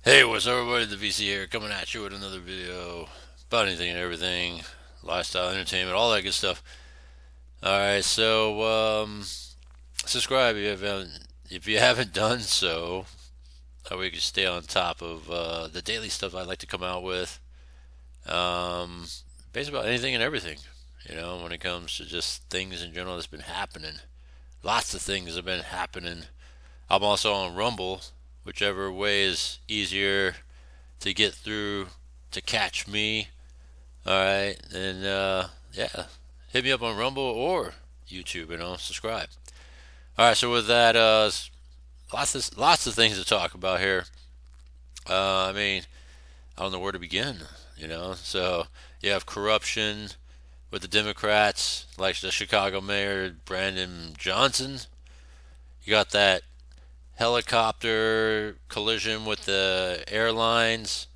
Hey, what's up, everybody? The VC here, coming at you with another video about anything and everything, lifestyle, entertainment, all that good stuff. All right, so subscribe if you haven't done so. That way you can stay on top of the daily stuff I like to come out with. Um, Basically about anything and everything. When it comes to just things in general that's been happening. Lots of things have been happening. I'm also on Rumble, whichever way is easier to get through to catch me. All right, and yeah, hit me up on Rumble or YouTube. Subscribe. All right, so with that, lots of things to talk about here. I mean, I don't know where to begin. So you have corruption with the Democrats, like the Chicago mayor Brandon Johnson. You got that helicopter collision with the airlines.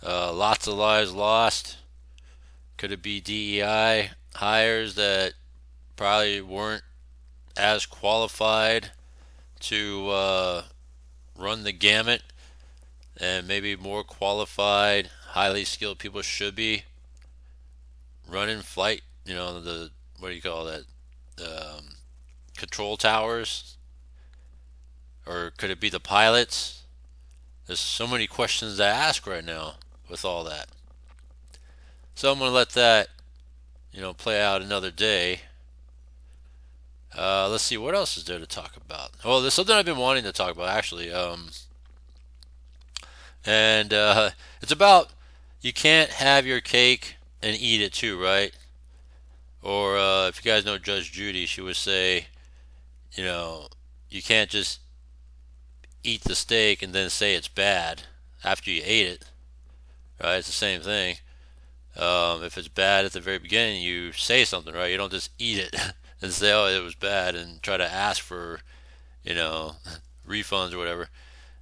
Lots of lives lost. Could it be DEI hires that probably weren't as qualified to run the gamut, and maybe more qualified, highly skilled people should be running flight? The what do you call that? Control towers, or could it be the pilots? There's so many questions to ask right now with all that. So I'm gonna let that play out another day. Let's see, what else is there to talk about. Well, there's something I've been wanting to talk about actually, and it's about you can't have your cake and eat it too, right? Or if you guys know Judge Judy, she would say, you know, you can't just eat the steak and then say it's bad after you ate it, right? It's the same thing. If it's bad at the very beginning, you say something, right? You don't just eat it and say, "Oh, it was bad," and try to ask for, you know, refunds or whatever.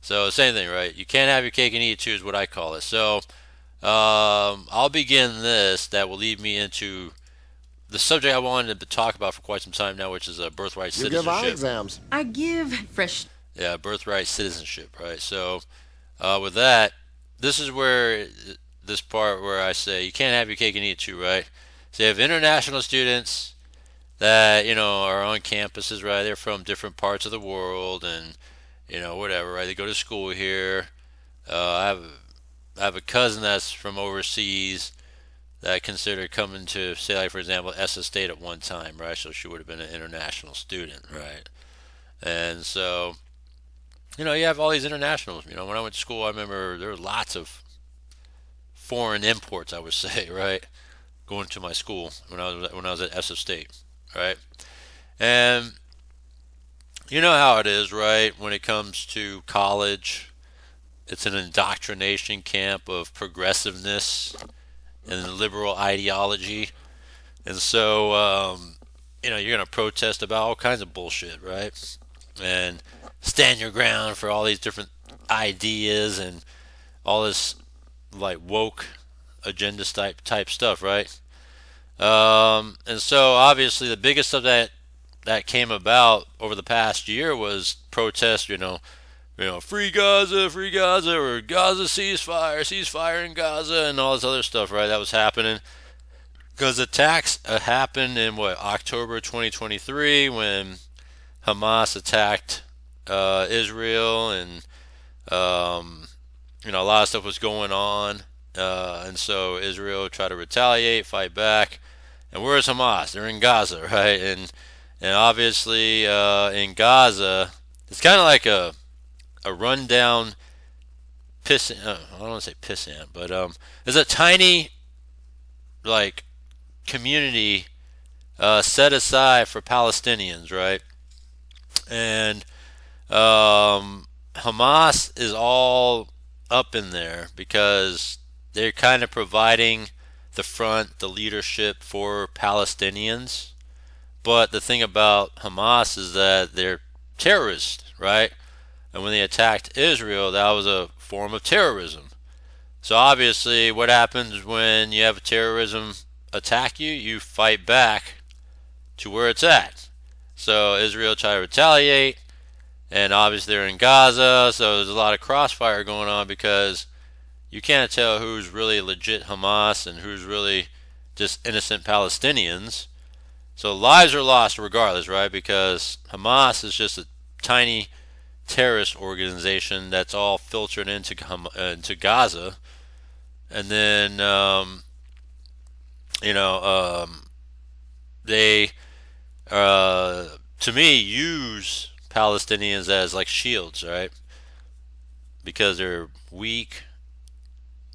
So same thing, right? You can't have your cake and eat it too, is what I call it. So I'll begin this. That will lead me into the subject I wanted to talk about for quite some time now, which is a birthright You give eye citizenship. exams. I give fresh. Yeah, birthright citizenship, right? So with that, this is where this part where I say you can't have your cake and eat it too, right? So you have international students that are on campuses, right? They're from different parts of the world, and whatever, right? They go to school here. I have a cousin that's from overseas that considered coming to, say, like for example, Essa State at one time, right? So she would have been an international student, right? And so you have all these internationals. When I went to school, I remember there were lots of foreign imports, I would say, right? Going to my school when I was at Essa State, right? And you know how it is, right? When it comes to college, it's an indoctrination camp of progressiveness and liberal ideology. And so, you're going to protest about all kinds of bullshit, right? And stand your ground for all these different ideas and all this like woke agenda type stuff, right? And so obviously the biggest stuff that came about over the past year was protests. Free Gaza, or Gaza ceasefire in Gaza, and all this other stuff, right? That was happening because attacks happened in October 2023 when Hamas attacked Israel, and a lot of stuff was going on, and so Israel tried to retaliate, fight back. And where's Hamas? They're in Gaza, right? And obviously in Gaza, it's kind of like a rundown piss. I don't want to say pissant, but there's a tiny like community set aside for Palestinians, right? And Hamas is all up in there because they're kind of providing the front, the leadership for Palestinians. But the thing about Hamas is that they're terrorists, right? And when they attacked Israel, that was a form of terrorism. So obviously, what happens when you have a terrorism attack you? You fight back to where it's at. So Israel tried to retaliate, and obviously they're in Gaza, so there's a lot of crossfire going on because you can't tell who's really legit Hamas and who's really just innocent Palestinians. So lives are lost regardless, right? Because Hamas is just a tiny terrorist organization that's all filtered into Gaza, and then you know they to me use Palestinians as like shields, right? Because they're weak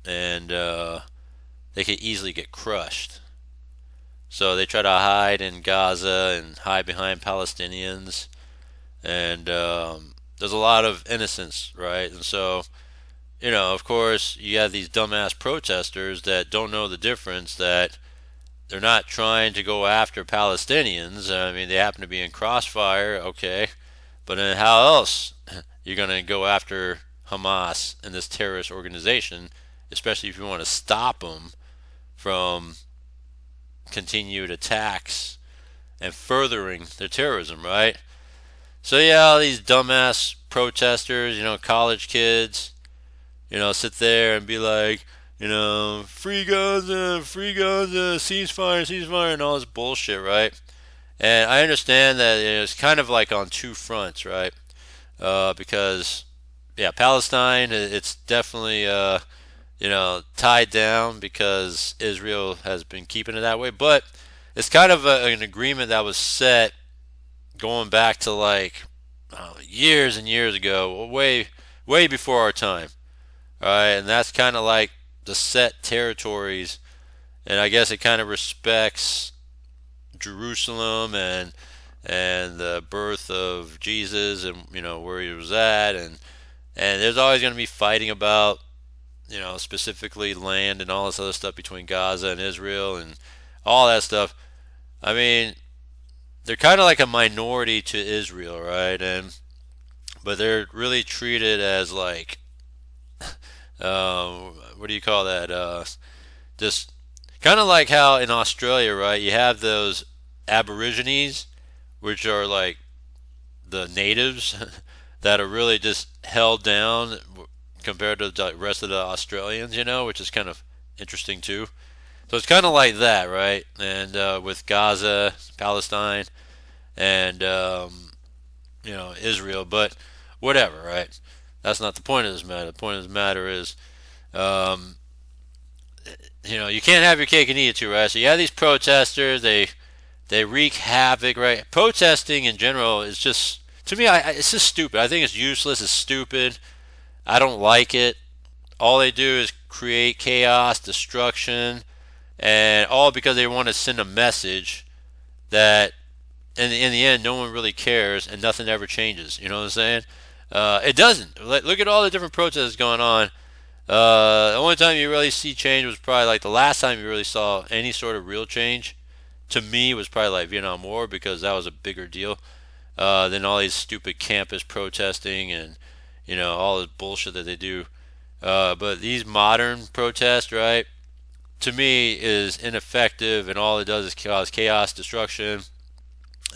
and they could easily get crushed. So they try to hide in Gaza and hide behind Palestinians, and there's a lot of innocence, right? And so, of course, you have these dumbass protesters that don't know the difference, that they're not trying to go after Palestinians. I mean, they happen to be in crossfire, okay, but then how else you're going to go after Hamas and this terrorist organization, especially if you want to stop them from continued attacks and furthering their terrorism, right? So yeah, all these dumbass protesters, college kids, sit there and be like, free Gaza, ceasefire, ceasefire, and all this bullshit, right? And I understand that it's kind of like on two fronts, right? Because, yeah, Palestine, it's definitely, tied down because Israel has been keeping it that way. But it's kind of an agreement that was set going back to like years and years ago, way before our time. All right, and that's kind of like the set territories, and I guess it kind of respects Jerusalem and the birth of Jesus, and where he was at, and there's always going to be fighting about specifically land and all this other stuff between Gaza and Israel and all that stuff. I mean, they're kind of like a minority to Israel, right? But they're really treated as like what do you call that? Just kind of like how in Australia, right? You have those Aborigines, which are like the natives that are really just held down compared to the rest of the Australians, which is kind of interesting too. So it's kind of like that, right? And with Gaza, Palestine, and Israel, but whatever, right? That's not the point of this matter. The point of this matter is, um, you can't have your cake and eat it too, right? So you have these protesters. They wreak havoc, right? Protesting in general is just, to me, it's just stupid. I think it's useless. It's stupid. I don't like it. All they do is create chaos, destruction, and all because they want to send a message that in the end no one really cares and nothing ever changes. You know what I'm saying? It doesn't. Look at all the different protests going on. The only time you really see change was probably like the last time you really saw any sort of real change, to me, was probably like Vietnam War, because that was a bigger deal than all these stupid campus protesting and all this bullshit that they do. But these modern protests, right, to me is ineffective, and all it does is cause chaos, destruction,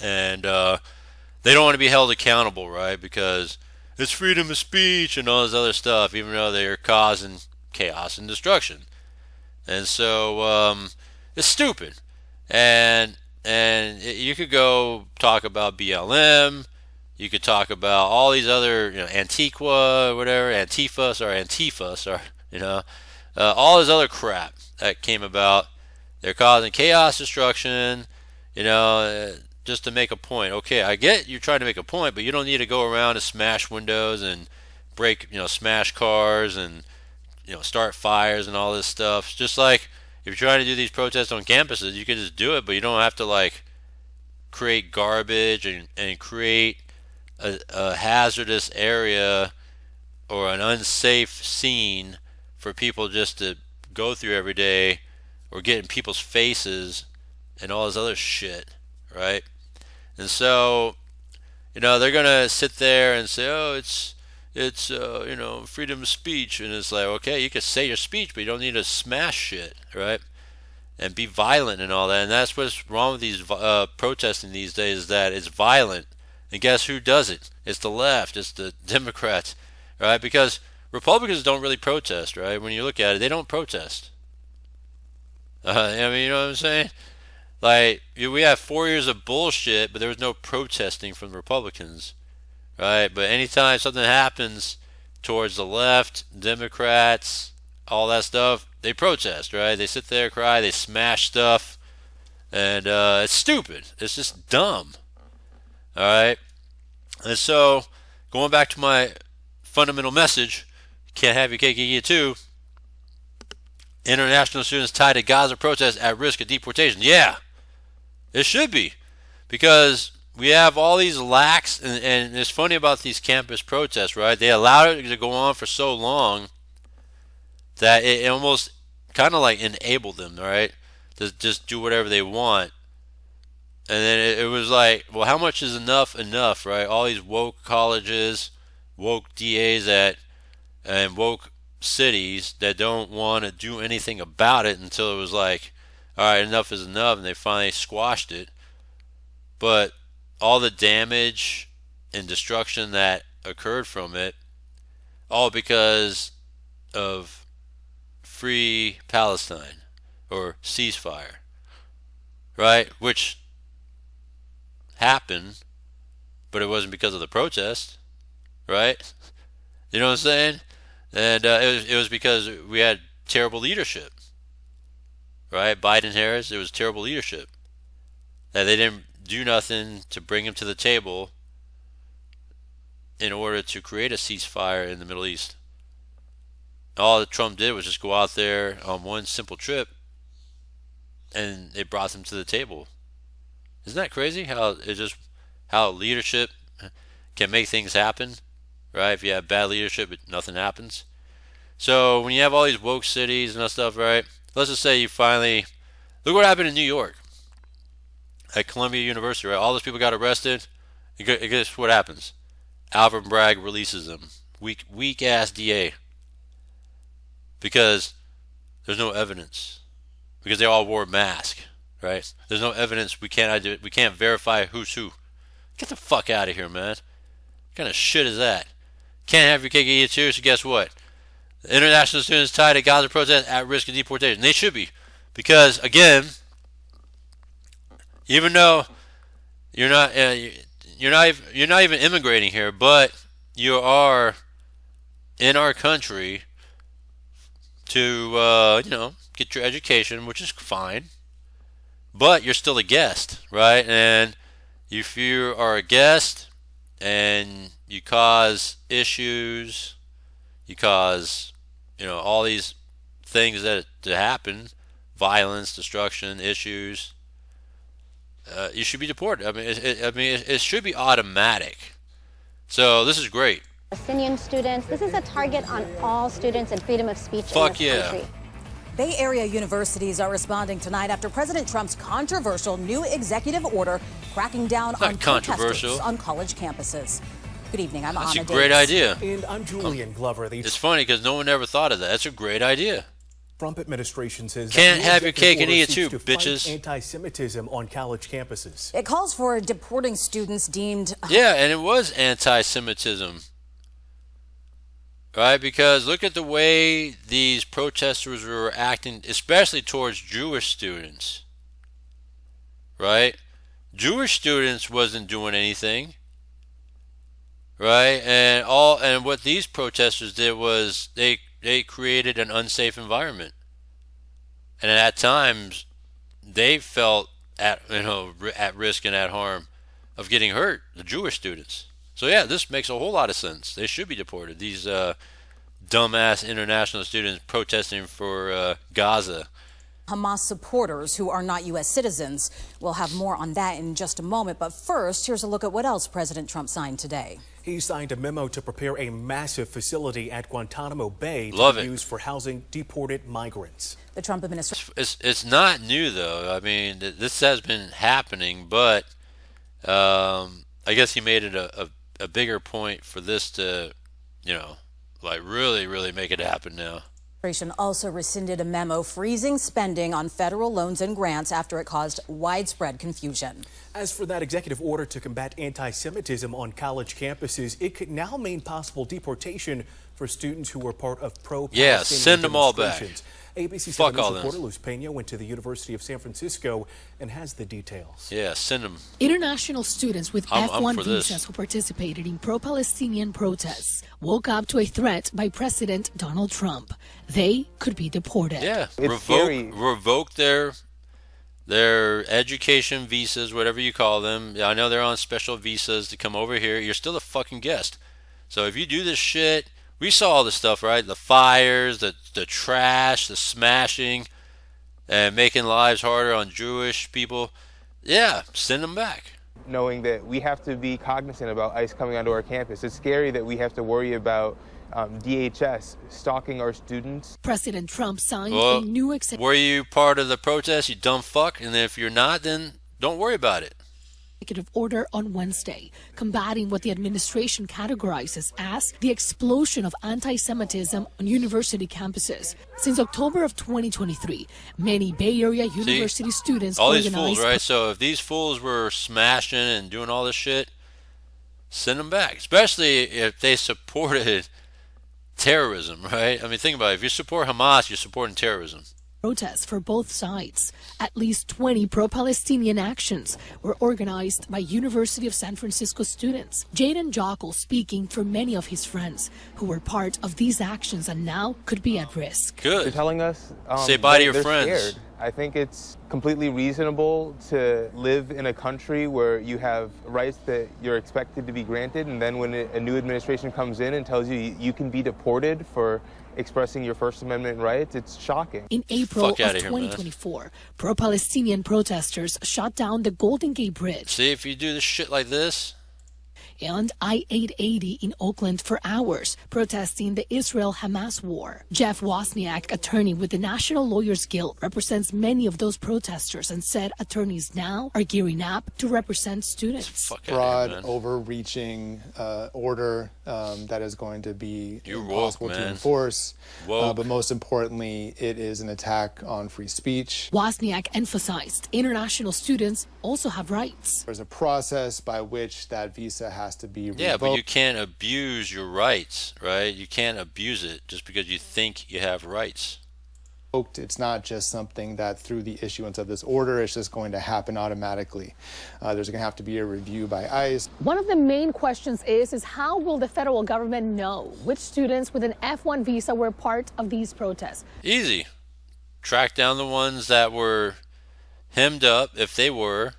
and they don't want to be held accountable, right? Because it's freedom of speech and all this other stuff, even though they're causing chaos and destruction. And so it's stupid. And you could go talk about BLM. You could talk about all these other, Antifa, whatever, Antifa, sorry, all this other crap that came about. They're causing chaos, destruction, just to make a point. Okay, I get you're trying to make a point, but you don't need to go around and smash windows and break, smash cars and, start fires and all this stuff. It's just like if you're trying to do these protests on campuses, you can just do it, but you don't have to like create garbage and create a hazardous area or an unsafe scene for people just to go through every day, or get in people's faces and all this other shit, right? And so, they're gonna sit there and say, "Oh, it's freedom of speech," and it's like, okay, you can say your speech, but you don't need to smash shit, right? And be violent and all that. And that's what's wrong with these protesting these days, is that it's violent And guess who does it? It's the left. It's the Democrats, right? Because Republicans don't really protest, right? When you look at it, they don't protest. I mean, you know what I'm saying? Like, we have 4 years of bullshit, but there was no protesting from the Republicans, right? But anytime something happens towards the left, Democrats, all that stuff, they protest, right? They sit there, cry, they smash stuff, and it's stupid. It's just dumb, all right? And so, going back to my fundamental message, can't have your cake and eat it too. International students tied to Gaza protests at risk of deportation. Yeah, it should be, because we have all these lax, and it's funny about these campus protests, right? They allowed it to go on for so long that it almost kind of like enabled them, right, to just do whatever they want. And then it was like, well, how much is enough, right? All these woke colleges, woke DAs and woke cities that don't want to do anything about it until it was like, all right, enough is enough, and they finally squashed it. But all the damage and destruction that occurred from it, all because of free Palestine or ceasefire, right? Which happened, but it wasn't because of the protest, right? You know what I'm saying? And it was because we had terrible leadership, right? Biden, Harris, it was terrible leadership. That they didn't do nothing to bring him to the table in order to create a ceasefire in the Middle East. All that Trump did was just go out there on one simple trip, and it brought them to the table. Isn't that crazy? How leadership can make things happen, right? If you have bad leadership, nothing happens. So when you have all these woke cities and that stuff, right? Let's just say you finally look what happened in New York at Columbia University, right? All those people got arrested. And guess what happens? Alvin Bragg releases them. Weak ass DA. Because there's no evidence. Because they all wore a mask, right? There's no evidence. We can't verify who's who. Get the fuck out of here, man. What kind of shit is that? Can't have your cake and eat it too. So guess what? International students tied to Gaza protests at risk of deportation. They should be, because again, even though you're not even immigrating here, but you are in our country to get your education, which is fine, but you're still a guest, right? And if you are a guest and you cause issues, you cause all these things that to happen, violence, destruction, issues, you should be deported. It should be automatic. So this is great. Palestinian students. This is a target on all students and freedom of speech in this country. Bay Area universities are responding tonight after President Trump's controversial new executive order cracking down on protesters on college campuses. Good evening, I'm Anna Davis. That's a great idea. And I'm Julian Glover. It's funny because no one ever thought of that. That's a great idea. Trump administration says can't have your cake and eat it too, bitches. Anti-Semitism on college campuses. It calls for deporting students deemed. Yeah, and it was anti-Semitism, right? Because look at the way these protesters were acting, especially towards Jewish students, right? Jewish students wasn't doing anything, right? And what these protesters did was they created an unsafe environment, and at times they felt at risk and at harm of getting hurt. The Jewish students. So yeah, this makes a whole lot of sense. They should be deported. These dumbass international students protesting for Gaza. Hamas supporters who are not U.S. citizens. We'll have more on that in just a moment. But first, here's a look at what else President Trump signed today. He signed a memo to prepare a massive facility at Guantanamo Bay to be used for housing deported migrants. The Trump administration. It's not new, though. I mean, this has been happening, but I guess he made it a bigger point for this to, like really, really make it happen now. Administration also rescinded a memo freezing spending on federal loans and grants after it caused widespread confusion. As for that executive order to combat anti-Semitism on college campuses, it could now mean possible deportation for students who were part of pro-Palestinian send them all back. ABC Fuck 7 all News reporter them. Luz Pena went to the University of San Francisco and has the details. Yeah, send them. International students with I'm F-1 for this. visas who participated in pro-Palestinian protests woke up to a threat by President Donald Trump. They could be deported. Yeah, scary. revoke their education visas, whatever you call them. Yeah, I know they're on special visas to come over here. You're still a fucking guest. So if you do this shit, we saw all this stuff, right? The fires, the trash, the smashing, and making lives harder on Jewish people. Yeah, send them back. Knowing that we have to be cognizant about ICE coming onto our campus. It's scary that we have to worry about DHS stalking our students. President Trump signed a new Were you part of the protest, you dumb fuck? And if you're not, then don't worry about it. executive order on Wednesday, combating what the administration categorizes as the explosion of anti-Semitism on university campuses. Since October of 2023, many Bay Area university students all these organized... fools, right? So if these fools were smashing and doing all this shit, send them back. Especially if they supported terrorism, right? I mean, think about it. If you support Hamas, you're supporting terrorism. Protests for both sides. At least 20 pro-Palestinian actions were organized by University of San Francisco students. Jaden Jockle speaking for many of his friends who were part of these actions and now could be at risk. Good. They're telling us say bye to your they're friends. Scared. I think it's completely reasonable to live in a country where you have rights that you're expected to be granted, and then when a new administration comes in and tells you you can be deported for expressing your First Amendment rights, it's shocking. In April of 2024, pro-Palestinian protesters shut down the Golden Gate Bridge. See, if you do this shit like this, and I-880 in Oakland for hours, protesting the Israel-Hamas war. Jeff Wozniak, attorney with the National Lawyers Guild, represents many of those protesters and said attorneys now are gearing up to represent students. Broad, overreaching order that is going to be impossible to enforce. But most importantly, it is an attack on free speech. Wozniak emphasized international students also have rights. There's a process by which that visa has to be revoked. Yeah, but you can't abuse your rights, right? You can't abuse it just because you think you have rights. It's not just something that through the issuance of this order, it's just going to happen automatically. There's going to have to be a review by ICE. One of the main questions is how will the federal government know which students with an F-1 visa were part of these protests? Easy. Track down the ones that were hemmed up, if they were,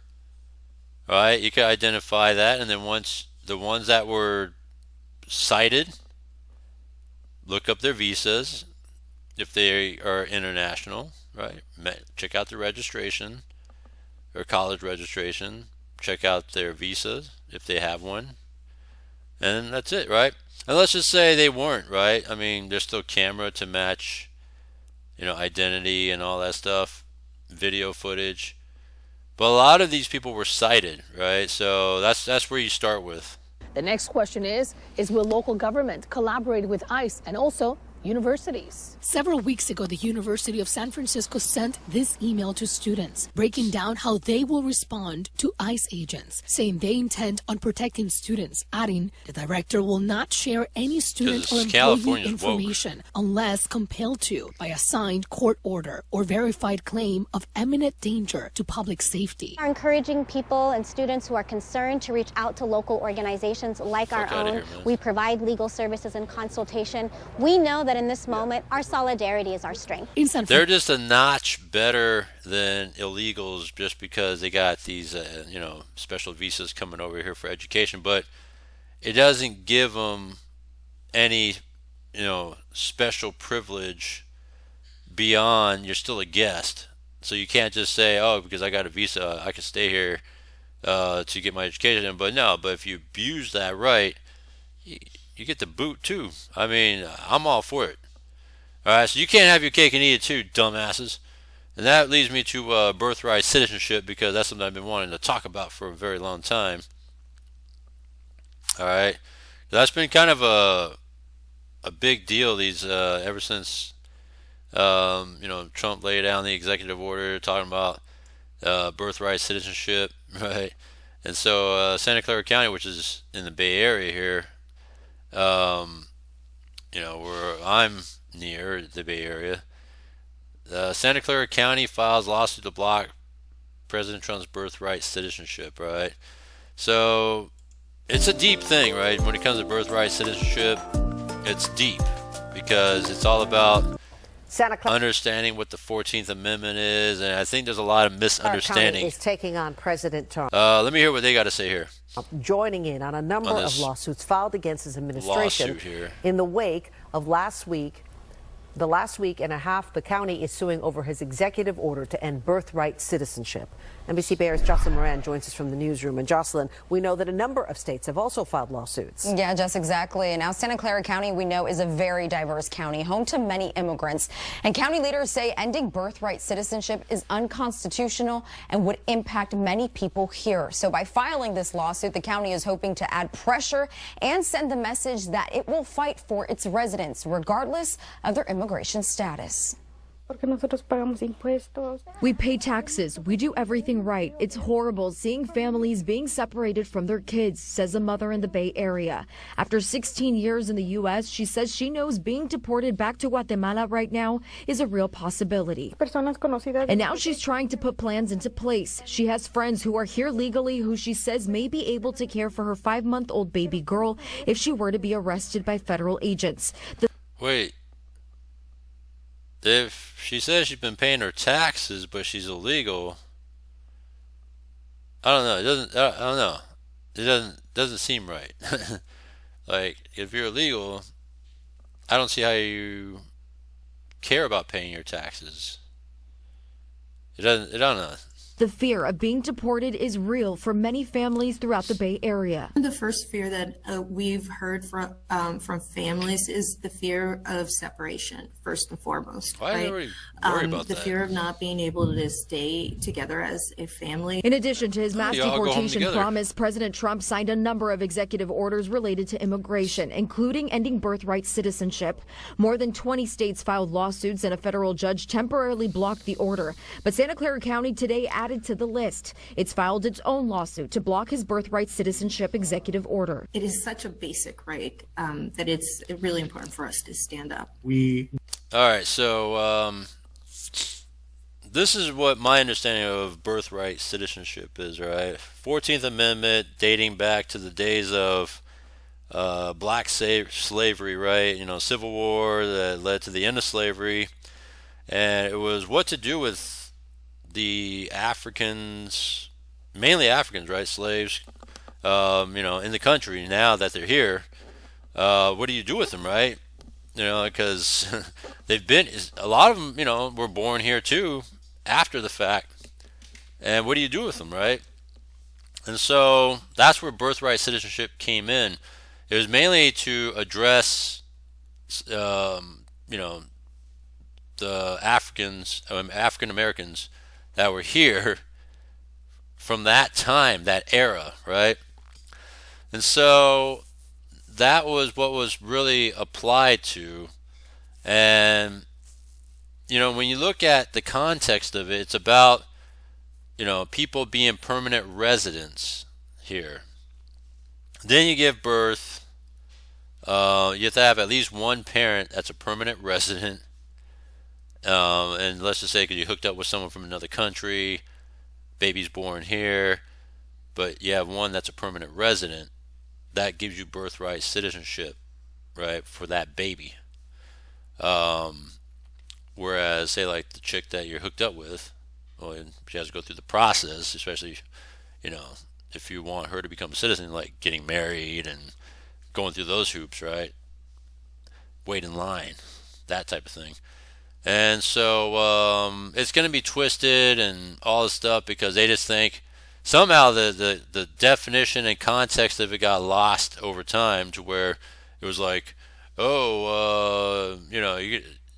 right? You can identify that, and then once the ones that were cited, look up their visas. If they are international, right? Check out the registration or college registration. Check out their visas if they have one. And that's it, right? And let's just say they weren't, right? I mean, there's still camera to match, identity and all that stuff, video footage. But a lot of these people were cited, right? So that's where you start with. The next question is will local government collaborate with ICE and also universities? Several weeks ago, the University of San Francisco sent this email to students, breaking down how they will respond to ICE agents, saying they intend on protecting students, adding the director will not share any student or employee information unless compelled to by a signed court order or verified claim of imminent danger to public safety. We are encouraging people and students who are concerned to reach out to local organizations like our own. We provide legal services and consultation. We know that in this moment, our solidarity is our strength. They're just a notch better than illegals just because they got these, special visas coming over here for education. But it doesn't give them any, special privilege beyond you're still a guest. So you can't just say, oh, because I got a visa, I can stay here to get my education. But no, but if you abuse that right, you get the boot too. I mean, I'm all for it. All right, so you can't have your cake and eat it too, dumbasses. And that leads me to Birthright Citizenship, because that's something I've been wanting to talk about for a very long time. All right, that's been kind of a big deal ever since Trump laid down the executive order talking about birthright citizenship, right? And so Santa Clara County, which is in the Bay Area here, where I'm near the Bay Area, Santa Clara County files lawsuit to block President Trump's birthright citizenship, right? So it's a deep thing, right? When it comes to birthright citizenship, it's deep because it's all about understanding what the 14th Amendment is, and I think there's a lot of misunderstanding. County is taking on President Trump. Let me hear what they got to say here. Joining in on a number of lawsuits filed against his administration in the wake of the last week and a half, the county is suing over his executive order to end birthright citizenship. NBC Bay Area's Jocelyn Moran joins us from the newsroom. And Jocelyn, we know that a number of states have also filed lawsuits. Yeah, Jess, exactly. And now Santa Clara County, we know, is a very diverse county, home to many immigrants. And county leaders say ending birthright citizenship is unconstitutional and would impact many people here. So by filing this lawsuit, the county is hoping to add pressure and send the message that it will fight for its residents, regardless of their immigration status. We pay taxes. We do everything right. It's horrible seeing families being separated from their kids, says a mother in the Bay Area. After 16 years in the U.S., she says she knows being deported back to Guatemala right now is a real possibility. And now she's trying to put plans into place. She has friends who are here legally who she says may be able to care for her 5-month-old baby girl if she were to be arrested by federal agents. Wait. If she says she's been paying her taxes, but she's illegal, I don't know. I don't know. It doesn't seem right. Like, if you're illegal, I don't see how you care about paying your taxes. I don't know. The fear of being deported is real for many families throughout the Bay Area. The first fear that we've heard from families is the fear of separation, first and foremost. Why are we worried about the that? fear of not being able to stay together as a family. In addition to his mass deportation promise, President Trump signed a number of executive orders related to immigration, including ending birthright citizenship. More than 20 states filed lawsuits, and a federal judge temporarily blocked the order. But Santa Clara County today added to the list. It's filed its own lawsuit to block his birthright citizenship executive order. It is such a basic right that it's really important for us to stand up. All right, so this is what my understanding of birthright citizenship is, right? 14th Amendment dating back to the days of black slavery, right? Civil War that led to the end of slavery. And it was what to do with the Africans, mainly Africans, right? Slaves, in the country now that they're here. What do you do with them, right? Because they've been, a lot of them, were born here too after the fact. And what do you do with them, right? And so that's where birthright citizenship came in. It was mainly to address, the African Americans that were here from that time, that era, right? And so that was what was really applied to. And, when you look at the context of it, it's about, people being permanent residents here. Then you give birth. You have to have at least one parent that's a permanent resident. And let's just say because you hooked up with someone from another country, baby's born here, but you have one that's a permanent resident, that gives you birthright citizenship, right, for that baby. Whereas, say, like the chick that you're hooked up with, well, she has to go through the process, especially, if you want her to become a citizen, like getting married and going through those hoops, right? Wait in line, that type of thing. And so it's going to be twisted and all this stuff because they just think somehow the definition and context of it got lost over time to where it was like,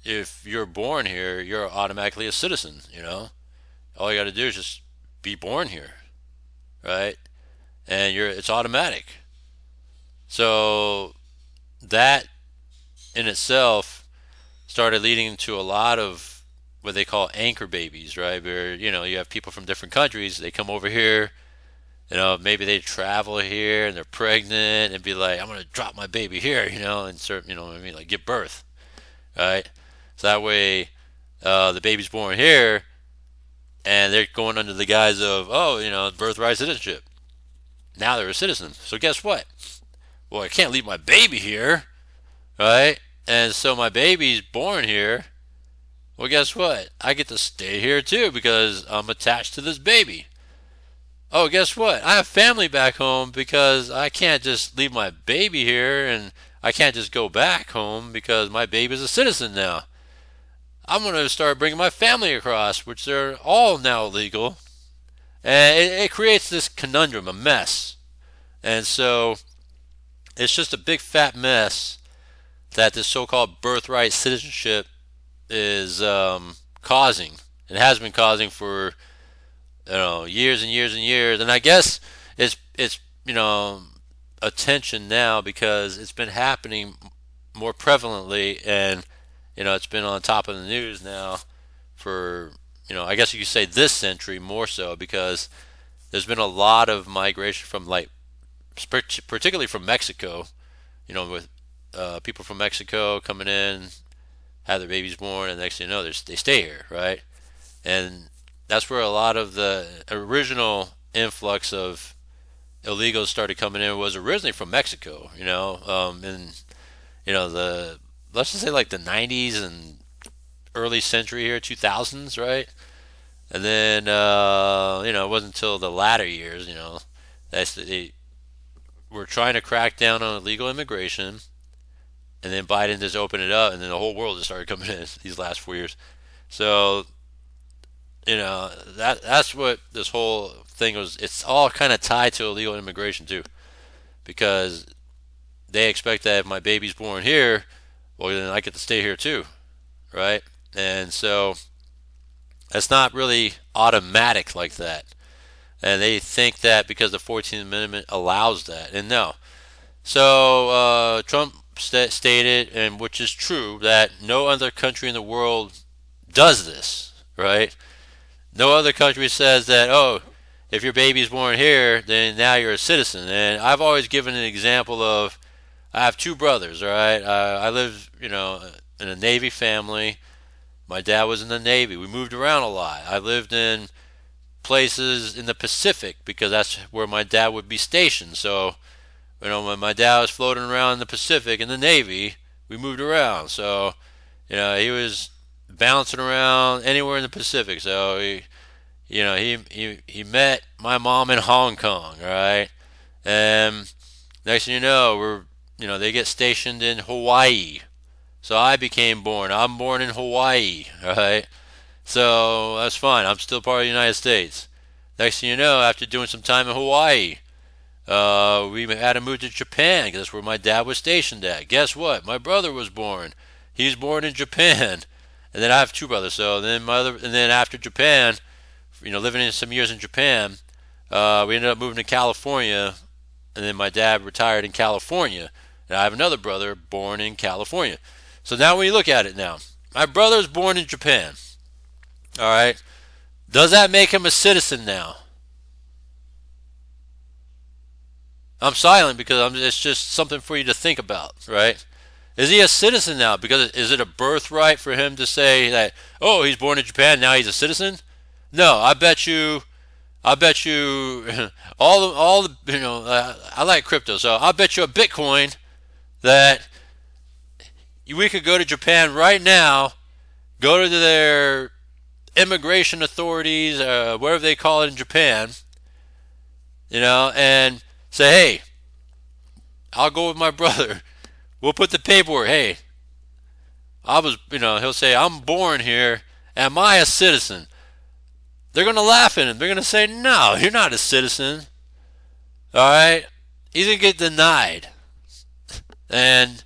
if you're born here, you're automatically a citizen, All you got to do is just be born here, right? And it's automatic. So that in itself started leading to a lot of what they call anchor babies, right? Where, you know, you have people from different countries, they come over here, you know, maybe they travel here and they're pregnant and be like, I'm going to drop my baby here, you know, and you know what I mean, like give birth, right? So that way the baby's born here and they're going under the guise of, oh, you know, birthright citizenship. Now they're a citizen. So guess what? Well, I can't leave my baby here, right? And so my baby's born here. Well, guess what? I get to stay here too because I'm attached to this baby. Oh, guess what? I have family back home because I can't just leave my baby here, and I can't just go back home because my baby's a citizen now. I'm going to start bringing my family across, which they're all now legal. And it creates this conundrum, a mess. And so it's just a big fat mess that this so-called birthright citizenship is causing. It has been causing for, you know, years and years and years. And I guess it's you know, attention now because it's been happening more prevalently, and you know, it's been on top of the news now for, you know, I guess you could say this century more so, because there's been a lot of migration from, like, particularly from Mexico, you know, with people from Mexico coming in, have their babies born, and next thing you know, they stay here, right? And that's where a lot of the original influx of illegals started coming in, was originally from Mexico, you know, and you know, let's just say like the 90s and early century here, 2000s, right? And then you know, it wasn't until the latter years, you know, they were trying to crack down on illegal immigration, and then Biden just opened it up, and then the whole world just started coming in these last 4 years. So, you know, that's what this whole thing was. It's all kind of tied to illegal immigration too, because they expect that if my baby's born here, well, then I get to stay here too, right? And so it's not really automatic like that. And they think that because the 14th Amendment allows that, and no. So Trump stated, and which is true, that no other country in the world does this, right? No other country says that, oh, if your baby's born here, then now you're a citizen. And I've always given an example of, I have two brothers, all right? I lived, you know, in a Navy family. My dad was in the Navy. We moved around a lot. I lived in places in the Pacific because that's where my dad would be stationed. So, you know, when my dad was floating around in the Pacific in the Navy, we moved around. So, you know, he was bouncing around anywhere in the Pacific. So he met my mom in Hong Kong, all right? And next thing you know, they get stationed in Hawaii. So I became born. I'm born in Hawaii, all right? So that's fine. I'm still part of the United States. Next thing you know, after doing some time in Hawaii, we had to move to Japan because that's where my dad was stationed at. Guess what? My brother was born. He was born in Japan. And then I have two brothers. So then after Japan, you know, living in some years in Japan, we ended up moving to California. And then my dad retired in California. And I have another brother born in California. So now when you look at it now, my brother's born in Japan. All right. Does that make him a citizen now? I'm silent because it's just something for you to think about, right? Is he a citizen now? Because is it a birthright for him to say that, oh, he's born in Japan, now he's a citizen? No, I bet you, all the, you know, I like crypto, so I'll bet you a Bitcoin that we could go to Japan right now, go to their immigration authorities, whatever they call it in Japan, you know, and say, hey, I'll go with my brother. We'll put the paperwork. Hey, he'll say, I'm born here. Am I a citizen? They're going to laugh at him. They're going to say, no, you're not a citizen. All right? He's going to get denied. And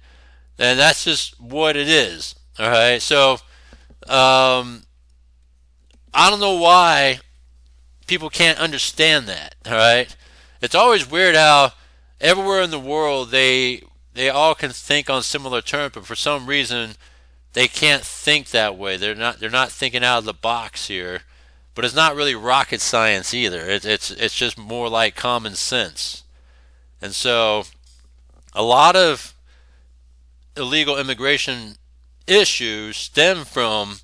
that's just what it is. All right? So, I don't know why people can't understand that. All right? It's always weird how everywhere in the world they all can think on similar terms, but for some reason they can't think that way. They're not thinking out of the box here. But it's not really rocket science either. It's just more like common sense. And so a lot of illegal immigration issues stem from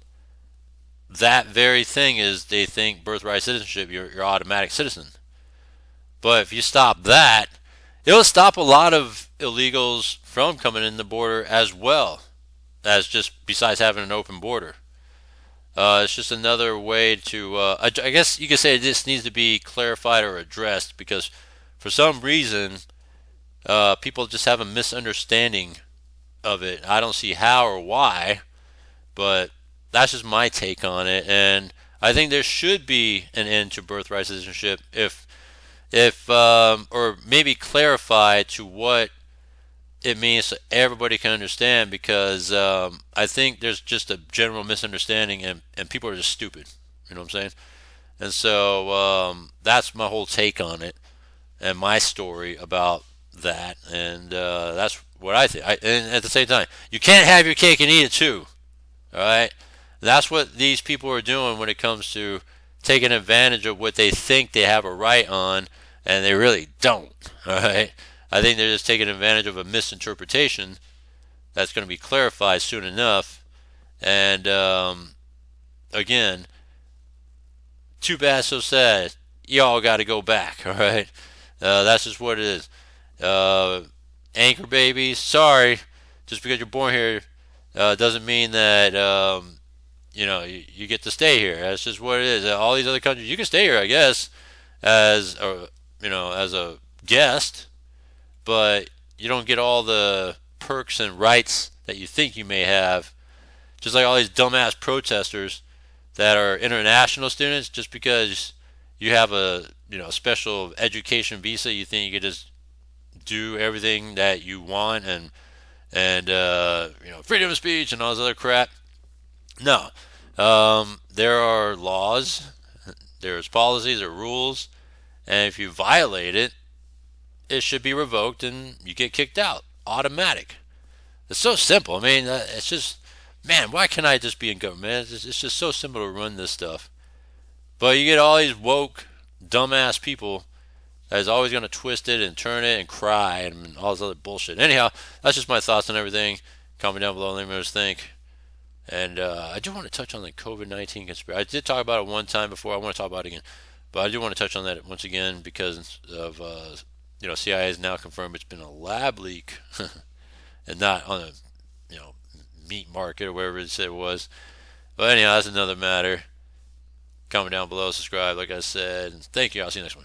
that very thing. Is they think birthright citizenship, you're automatic citizen. But if you stop that, it'll stop a lot of illegals from coming in the border, as well as just besides having an open border. It's just another way to, I guess you could say this needs to be clarified or addressed, because for some reason people just have a misunderstanding of it. I don't see how or why, but that's just my take on it. And I think there should be an end to birthright citizenship, if or maybe clarify to what it means so everybody can understand, because I think there's just a general misunderstanding, and people are just stupid. You know what I'm saying? And so that's my whole take on it and my story about that. And that's what I think. And at the same time, you can't have your cake and eat it too. All right? That's what these people are doing when it comes to taking advantage of what they think they have a right on, and they really don't. All right? I think they're just taking advantage of a misinterpretation that's going to be clarified soon enough. And again, too bad, so sad. Y'all got to go back. All right, that's just what it is. Anchor babies, sorry. Just because you're born here doesn't mean that you get to stay here. That's just what it is. All these other countries, you can stay here, I guess, as a guest. But you don't get all the perks and rights that you think you may have. Just like all these dumbass protesters that are international students, just because you have a special education visa, you think you could just do everything that you want, and freedom of speech and all this other crap. No, there are laws, there's policies, there are rules, and if you violate it, it should be revoked and you get kicked out. Automatic. It's so simple. I mean, it's just, man, why can't I just be in government? It's just so simple to run this stuff. But you get all these woke, dumbass people that's always going to twist it and turn it and cry and all this other bullshit. Anyhow, that's just my thoughts on everything. Comment down below, let me know what you think. And I do want to touch on the COVID-19 conspiracy. I did talk about it one time before. I want to talk about it again. But I do want to touch on that once again because of... CIA has now confirmed it's been a lab leak and not on a, meat market or wherever it said it was. But anyhow, that's another matter. Comment down below, subscribe, like I said. And thank you. I'll see you next one.